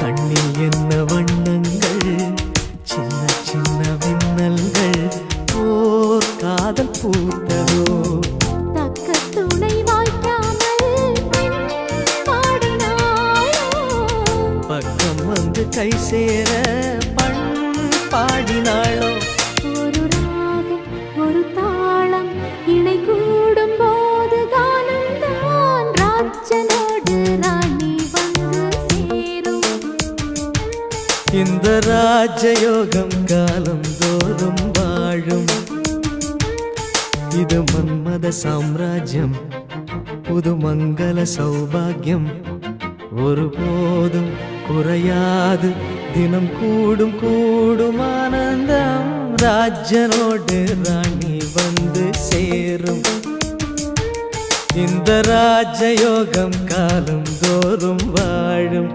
கண்ணில் என்ன வண்ணங்கள், சின்ன சின்ன மின்னல்கள், ஓர் காதல் பூத்ததோ. தக்க துணை வாய்க்காமல் பாடினாயோ, பக்கம் வந்து கை சேர பண் பாடினாளோ. ஒரு ராகம் ஒரு தாளம் இணை கூடும் போது கானம்தான் ராஜனோடு ராணி வந்து சேரும். இந்த ராஜயோகம் காலம் தோறும் வாழும். இது மன்மத சாம்ராஜ்யம், புது மங்கள சௌபாகியம். ஒருபோதும் குறையாது, தினம் கூடும் கூடும் ஆனந்தம். ராஜனோடு ராணி வந்து சேரும். இந்த ராஜயோகம் காலம் தோறும் வாழும்.